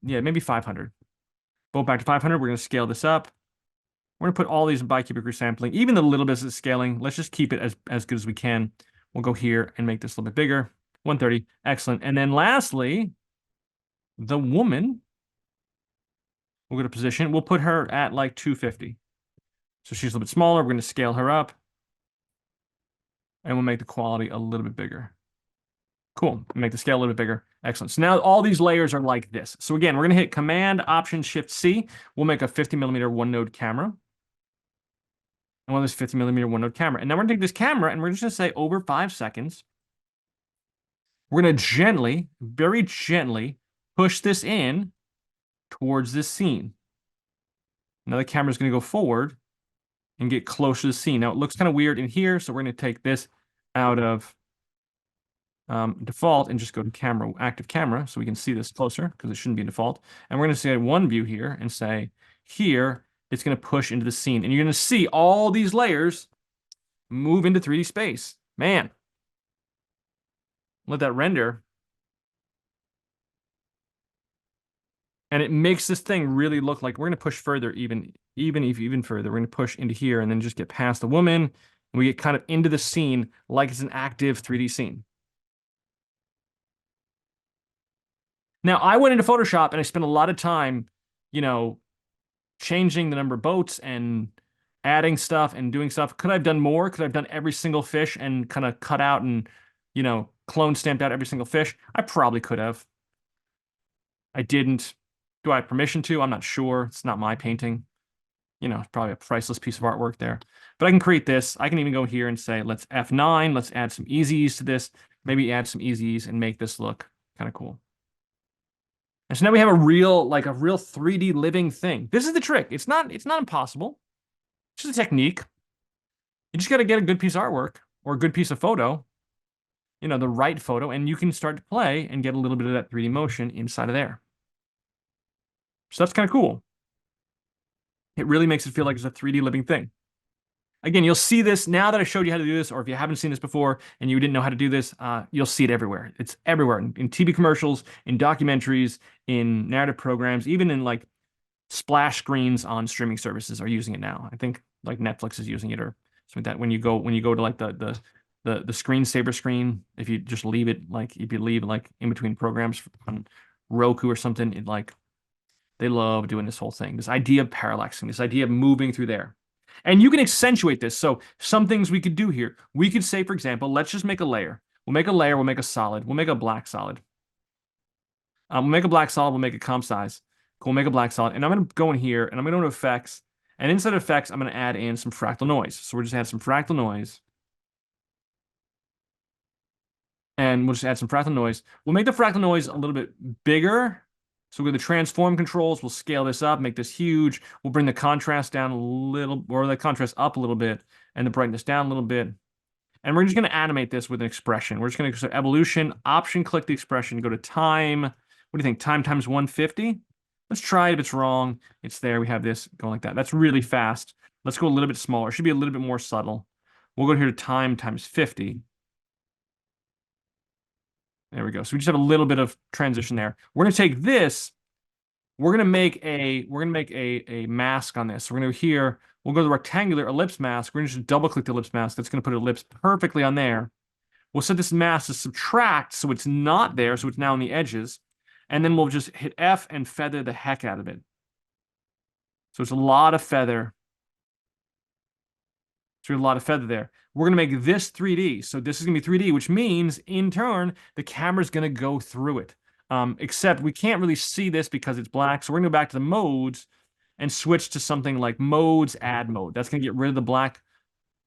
Yeah, maybe 500. Boat back to 500. We're going to scale this up. We're going to put all these in bicubic resampling, even the little bits of scaling. Let's just keep it as good as we can. We'll go here and make this a little bit bigger. 130. Excellent. And then lastly, the woman, we'll go to position. We'll put her at like 250. So she's a little bit smaller. We're going to scale her up. And we'll make the quality a little bit bigger. Cool. Make the scale a little bit bigger. Excellent. So now all these layers are like this. So again, we're going to hit Command, Option, Shift, C. We'll make a 50mm one-node camera. I want this 50 millimeter one node camera. And now we're gonna take this camera and we're just gonna say over 5 seconds, we're gonna gently, very gently push this in towards this scene. Now the camera's gonna go forward and get closer to the scene. Now it looks kind of weird in here, so we're gonna take this out of default and just go to camera, active camera, so we can see this closer because it shouldn't be in default. And we're going to say one view here and say here, it's going to push into the scene. And you're going to see all these layers move into 3D space. Man, let that render. And it makes this thing really look like we're going to push further, even further. We're going to push into here and then just get past the woman. And we get kind of into the scene like it's an active 3D scene. Now, I went into Photoshop and I spent a lot of time, you know, changing the number of boats and adding stuff and doing stuff. Could I have done more? Could I have done every single fish and kind of cut out and, clone stamped out every single fish? I probably could have. I didn't. Do I have permission to? I'm not sure. It's not my painting. It's probably a priceless piece of artwork there. But I can create this. I can even go here and say, let's F9. Let's add some easies to this. Maybe add some easies and make this look kind of cool. And so now we have a real 3D living thing. This is the trick. It's not impossible. It's just a technique. You just got to get a good piece of artwork or a good piece of photo, the right photo, and you can start to play and get a little bit of that 3D motion inside of there. So that's kind of cool. It really makes it feel like it's a 3D living thing. Again, you'll see this now that I showed you how to do this, or if you haven't seen this before and you didn't know how to do this, you'll see it everywhere. It's everywhere in TV commercials, in documentaries, in narrative programs, even in like splash screens on streaming services are using it now. I think like Netflix is using it or something like that. When you go to like the screensaver screen, if you just leave it like if you leave like in between programs on Roku or something, it like they love doing this whole thing. This idea of parallaxing, this idea of moving through there. And you can accentuate this. So some things we could do here. We could say, for example, let's just make a layer. We'll make a layer. We'll make a solid. We'll make a black solid. We'll make a black solid. We'll make a comp size. Cool. We'll make a black solid. And I'm going to go in here and I'm going to go to effects. And inside of effects, I'm going to add in some fractal noise. So we'll just add some fractal noise. And we'll just add some fractal noise. We'll make the fractal noise a little bit bigger. So with the transform controls, we'll scale this up, make this huge. We'll bring the contrast down a little, or the contrast up a little bit, and the brightness down a little bit. And we're just going to animate this with an expression. We're just going to go to evolution, option, click the expression, go to time. What do you think? Time times 150? Let's try it. If it's wrong, it's there. We have this going like that. That's really fast. Let's go a little bit smaller. It should be a little bit more subtle. We'll go here to time times 50. There we go. So we just have a little bit of transition there. We're going to take this. We're going to make a mask on this. So we're going to go here. We'll go to the rectangular ellipse mask. We're going to just double click the ellipse mask. That's going to put an ellipse perfectly on there. We'll set this mask to subtract so it's not there. So it's now on the edges. And then we'll just hit F and feather the heck out of it. So it's a lot of feather. So a lot of feather there. We're going to make this 3D. So this is going to be 3D, which means in turn, the camera's going to go through it. Except we can't really see this because it's black. So we're going to go back to the modes and switch to something like modes, add mode. That's going to get rid of the black,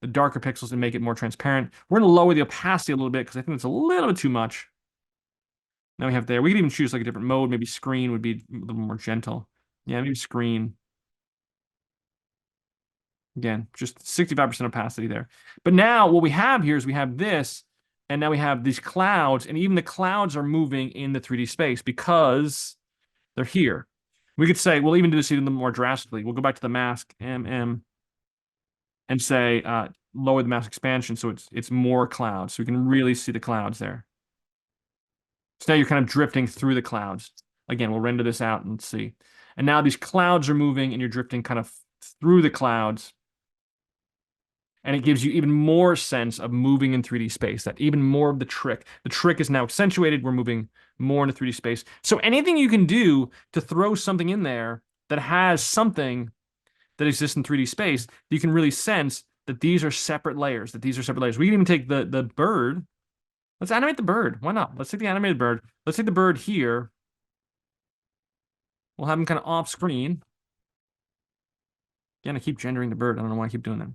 the darker pixels and make it more transparent. We're going to lower the opacity a little bit because I think it's a little bit too much. Now we have there. We could even choose like a different mode. Maybe screen would be a little more gentle. Yeah, maybe screen. Again, just 65% opacity there. But now what we have here is we have this, and now we have these clouds, and even the clouds are moving in the 3D space because they're here. We could say, we'll even do this even more drastically. We'll go back to the mask, MM, and say, lower the mask expansion so it's more clouds. So we can really see the clouds there. So now you're kind of drifting through the clouds. Again, we'll render this out and see. And now these clouds are moving, and you're drifting kind of through the clouds. And it gives you even more sense of moving in 3D space, that even more of the trick. The trick is now accentuated. We're moving more into 3D space. So anything you can do to throw something in there that has something that exists in 3D space, you can really sense that these are separate layers, We can even take the bird. Let's animate the bird. Why not? Let's take the animated bird. Let's take the bird here. We'll have him kind of off screen. Again, I keep gendering the bird. I don't know why I keep doing that.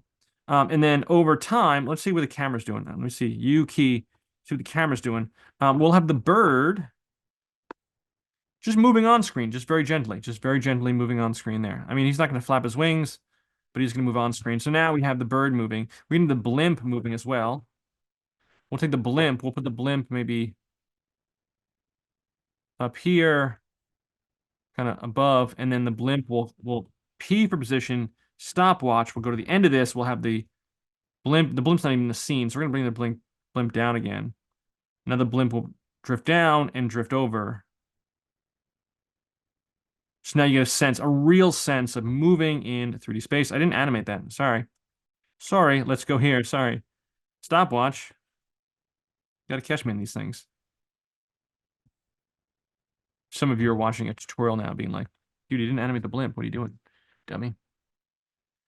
And then over time, let's see what the camera's doing. Let me see. U key, see what the camera's doing. We'll have the bird just moving on screen, just very gently moving on screen there. I mean, he's not going to flap his wings, but he's going to move on screen. So now we have the bird moving. We need the blimp moving as well. We'll take the blimp. We'll put the blimp maybe up here, kind of above, and then the blimp will P for position, stopwatch. We'll go to the end of this. We'll have the blimp. The blimp's not even in the scene, so we're gonna bring the blimp down again. Now the blimp will drift down and drift over. So now you get a sense, a real sense of moving in 3D space. I didn't animate that. Sorry. Sorry. Let's go here. Sorry. Stopwatch. You gotta catch me in these things. Some of you are watching a tutorial now being like, dude, you didn't animate the blimp. What are you doing, dummy?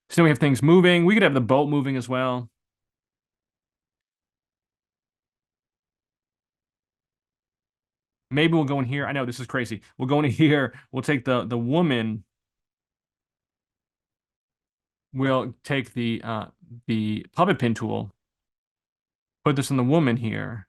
So now we have things moving. We could have the boat moving as well. Maybe we'll go in here. I know this is crazy. We'll go in here. We'll take the woman. We'll take the puppet pin tool. Put this on the woman here.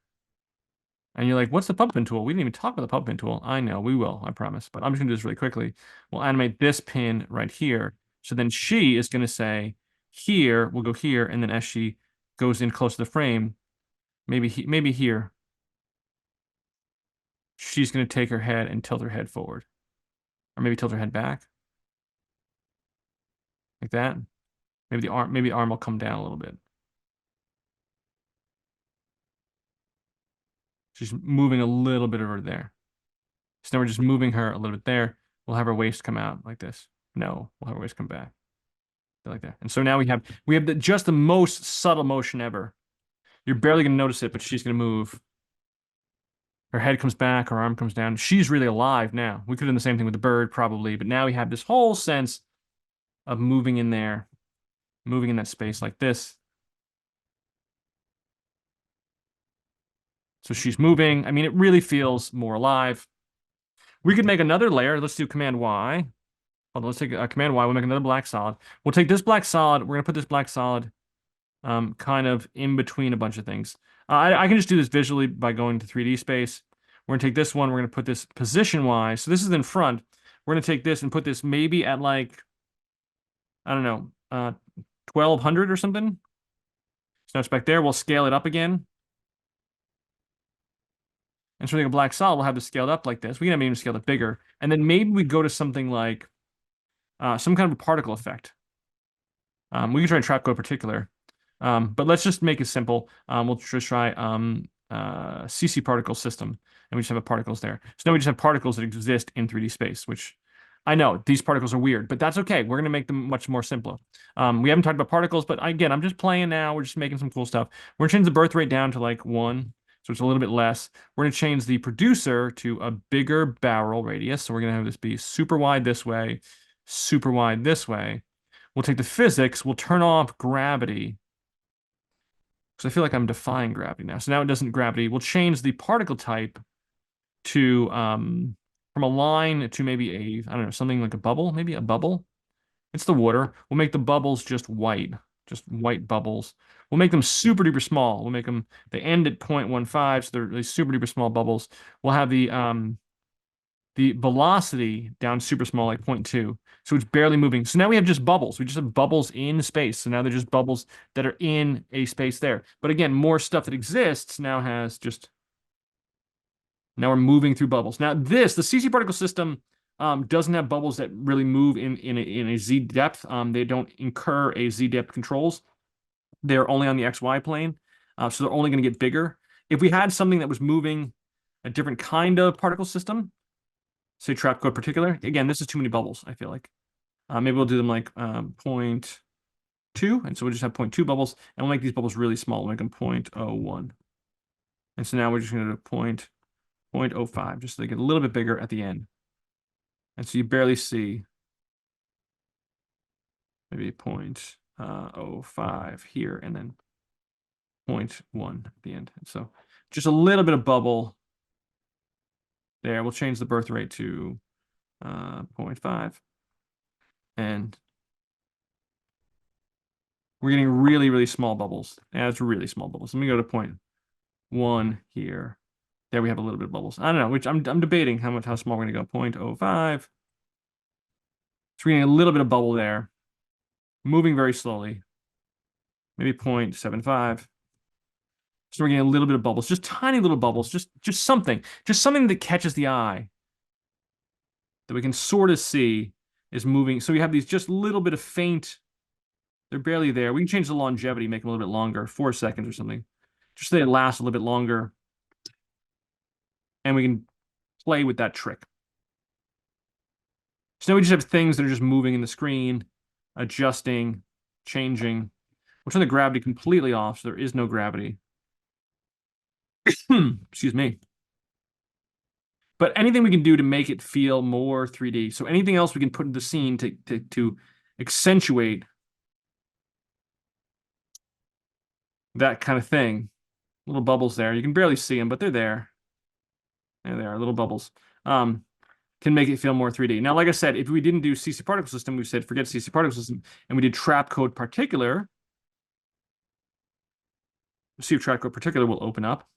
And you're like, what's the puppet pin tool? We didn't even talk about the puppet pin tool. I know, we will, I promise. But I'm just gonna do this really quickly. We'll animate this pin right here. So then she is gonna say here, we'll go here, and then as she goes in close to the frame, maybe here, she's gonna take her head and tilt her head forward. Or maybe tilt her head back. Like that. Maybe the arm will come down a little bit. She's moving a little bit over there. So now we're just moving her a little bit there. We'll have her waist come out like this. No, we'll have her waist come back. Like that. And so now we have just the most subtle motion ever. You're barely gonna notice it, but she's gonna move. Her head comes back, her arm comes down. She's really alive now. We could have done the same thing with the bird, probably, but now we have this whole sense of moving in there, moving in that space like this. So she's moving. I mean, it really feels more alive. We could make another layer. Let's do Command Y. Hold on, let's take Command Y. We'll make another black solid. We'll take this black solid. We're gonna put this black solid kind of in between a bunch of things. I can just do this visually by going to 3D space. We're gonna take this one. We're gonna put this position-wise. So this is in front. We're gonna take this and put this maybe at like, I don't know, 1200 or something. So now it's back there. We'll scale it up again. And so we have a black solid. We'll have this scaled up like this. We can even scale it bigger. And then maybe we go to something like some kind of a particle effect. We can try Trapcode particular. But let's just make it simple. We'll just try CC particle system, and we just have particles there. So now we just have particles that exist in 3D space, which I know these particles are weird, but that's okay. We're going to make them much more simpler. We haven't talked about particles, but again, I'm just playing now. We're just making some cool stuff. We're going to change the birth rate down to like 1, so it's a little bit less. We're going to change the producer to a bigger barrel radius. So we're going to have this be super wide this way, super wide this way. We'll take the physics. We'll turn off gravity. So I feel like I'm defying gravity now. So now it doesn't gravity. We'll change the particle type to from a line to maybe I don't know, something like a bubble, maybe a bubble. It's the water. We'll make the bubbles just white bubbles. We'll make them super duper small. We'll make them, they end at 0.15, so they're really super duper small bubbles. We'll have the velocity down super small, like 0.2. So it's barely moving. So now we have just bubbles. We just have bubbles in space. So now they're just bubbles that are in a space there. But again, more stuff that exists now has just, now we're moving through bubbles. Now the CC particle system doesn't have bubbles that really move in a Z depth. They don't incur a Z depth controls. They're only on the XY plane. So they're only going to get bigger. If we had something that was moving a different kind of particle system, say Trapcode particular. Again, this is too many bubbles, I feel like. Maybe we'll do them like 0.2. And so we'll just have 0.2 bubbles. And we'll make these bubbles really small. We'll make them 0.01. And so now we're just going to do 0.05, just so they get a little bit bigger at the end. And so you barely see maybe 0.05 here and then 0.1 at the end. And so just a little bit of bubble there. We'll change the birth rate to 0.5 and We're getting really, really small bubbles. Yeah, it's really small bubbles. Let me go to point one here. There we have a little bit of bubbles. I don't know, which I'm debating how small we're gonna go. 0.05. So we're getting a little bit of bubble there, moving very slowly. Maybe 0.75. So we're getting a little bit of bubbles, just tiny little bubbles, just something that catches the eye that we can sort of see is moving. So we have these just little bit of faint, they're barely there. We can change the longevity, make them a little bit longer, 4 seconds or something. Just so they last a little bit longer. And we can play with that trick. So now we just have things that are just moving in the screen, adjusting, changing. We'll turn the gravity completely off, so there is no gravity. Excuse me. But anything we can do to make it feel more 3D. So anything else we can put in the scene to accentuate that kind of thing. Little bubbles there. You can barely see them, but they're there. There they are, little bubbles. Can make it feel more 3D. Now, like I said, if we didn't do CC particle system, we said forget CC particle system, and we did Trapcode particular. Let's see if Trapcode particular will open up.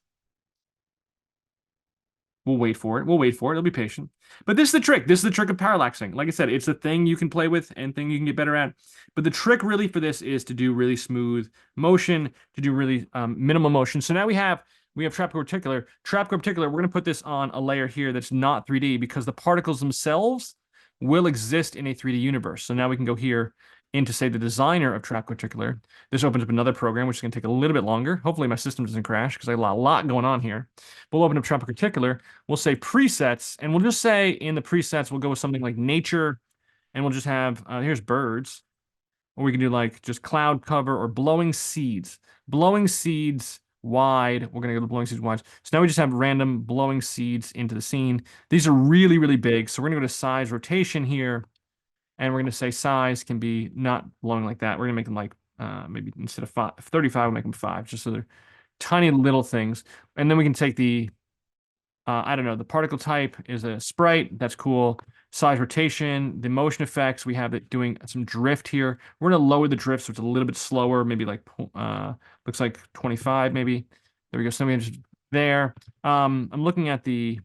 We'll wait for it. We'll wait for it. It'll be patient. But this is the trick. This is the trick of parallaxing. Like I said, it's a thing you can play with and thing you can get better at. But the trick really for this is to do really smooth motion, to do really minimal motion. So now we have Trapcode particular. Trapcode particular, we're going to put this on a layer here that's not 3D because the particles themselves will exist in a 3D universe. So now we can go here into, say, the designer of Trapcode particular. This opens up another program, which is going to take a little bit longer. Hopefully my system doesn't crash because I have a lot going on here. We'll open up Trapcode particular. We'll say presets, and we'll just say in the presets, we'll go with something like nature, and we'll just have, here's birds. Or we can do like just cloud cover or blowing seeds. Blowing seeds wide. We're going to go to blowing seeds wide. So now we just have random blowing seeds into the scene. These are really, really big. So we're going to go to size rotation here. And we're going to say size can be not blowing like that. We're going to make them like maybe instead of 35, we'll make them 5, just so they're tiny little things. And then we can take the, I don't know, the particle type is a sprite. That's cool. Size rotation, the motion effects, we have it doing some drift here. We're going to lower the drift so it's a little bit slower, maybe like, looks like 25 maybe. There we go. So we just there. I'm looking at these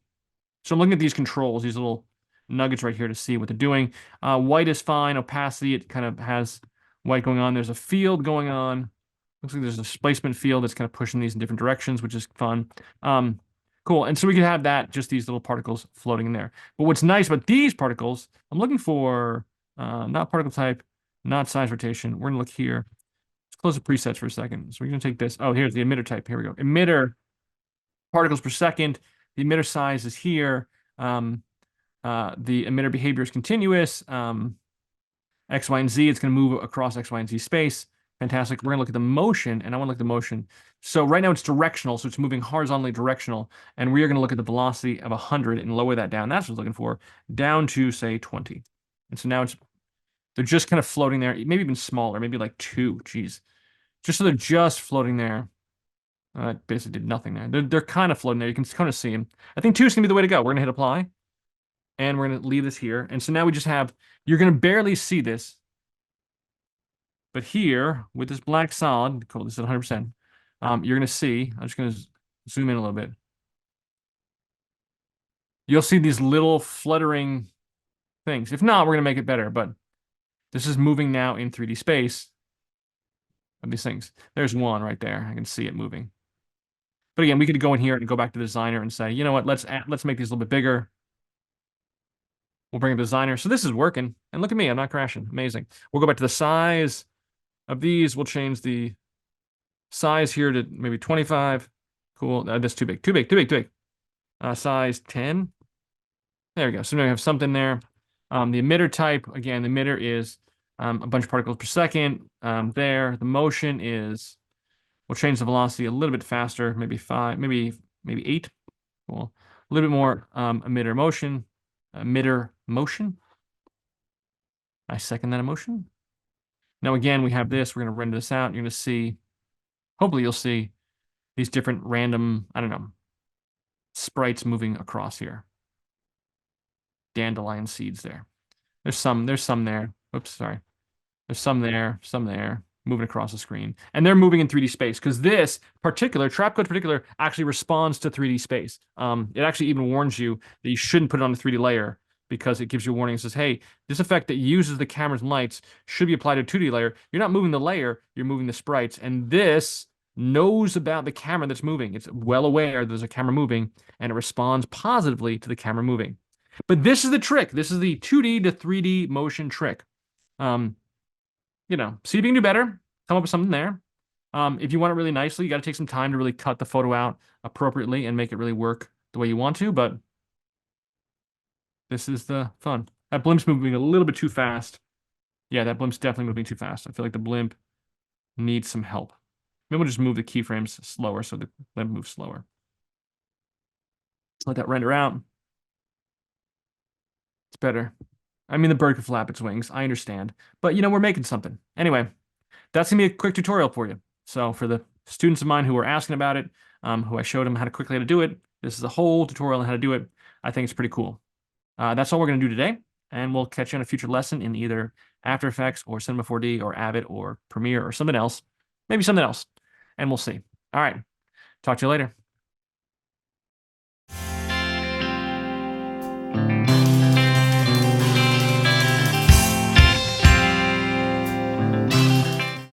controls, these little nuggets right here to see what they're doing. White is fine. Opacity, it kind of has white going on. There's a field going on. Looks like there's a displacement field that's kind of pushing these in different directions, which is fun. Cool. And so we can have that, just these little particles floating in there. But what's nice about these particles, I'm looking for not particle type, not size rotation. We're going to look here. Let's close the presets for a second. So we're going to take this. Oh, here's the emitter type. Here we go. Emitter, particles per second. The emitter size is here. The emitter behavior is continuous. X, Y, and Z, it's going to move across X, Y, and Z space. Fantastic. We're going to look at the motion, and I want to look at the motion. So right now it's directional, so it's moving horizontally directional, and we are going to look at the velocity of 100 and lower that down. That's what I was looking for, down to, say, 20. And so now they're just kind of floating there, maybe even smaller, maybe like 2. Geez. Just so they're just floating there. Basically did nothing there. They're kind of floating there. You can kind of see them. I think 2 is going to be the way to go. We're going to hit apply. And we're going to leave this here. And so now we just have, you're going to barely see this. But here, with this black solid, call this at 100%, you're going to see, I'm just going to zoom in a little bit. You'll see these little fluttering things. If not, we're going to make it better. But this is moving now in 3D space of these things. There's one right there. I can see it moving. But again, we could go in here and go back to the designer and say, you know what, let's make these a little bit bigger. We'll bring up the designer. So this is working. And look at me, I'm not crashing. Amazing. We'll go back to the size of these. We'll change the size here to maybe 25. Cool. That's too big. Too big. Size 10. There we go. So now we have something there. The emitter type, again, the emitter is a bunch of particles per second. There. The motion is, we'll change the velocity a little bit faster, maybe 5, maybe 8. Cool. A little bit more emitter motion. I second that emotion. Now, again, we have this. We're going to render this out. You're going to see, hopefully you'll see these different random, I don't know, sprites moving across here. Dandelion seeds there. There's some there. Oops, sorry. There's some there. moving across the screen. And they're moving in 3D space because this particular, Trapcode particular, actually responds to 3D space. It actually even warns you that you shouldn't put it on a 3D layer because it gives you a warning and says, hey, this effect that uses the cameras and lights should be applied to a 2D layer. You're not moving the layer, you're moving the sprites. And this knows about the camera that's moving. It's well aware there's a camera moving and it responds positively to the camera moving. But this is the trick. This is the 2D to 3D motion trick. Um, see if you can do better, come up with something there. If you want it really nicely, you got to take some time to really cut the photo out appropriately and make it really work the way you want to, but this is the fun. That blimp's moving a little bit too fast. Yeah, that blimp's definitely moving too fast. I feel like the blimp needs some help. Maybe we'll just move the keyframes slower so the blimp moves slower. Let's let that render out. It's better. I mean, the bird could flap its wings. I understand. But, we're making something. Anyway, that's going to be a quick tutorial for you. So for the students of mine who were asking about it, who I showed them how to do it, this is a whole tutorial on how to do it. I think it's pretty cool. That's all we're going to do today. And we'll catch you on a future lesson in either After Effects or Cinema 4D or Avid or Premiere or something else. Maybe something else. And we'll see. All right. Talk to you later.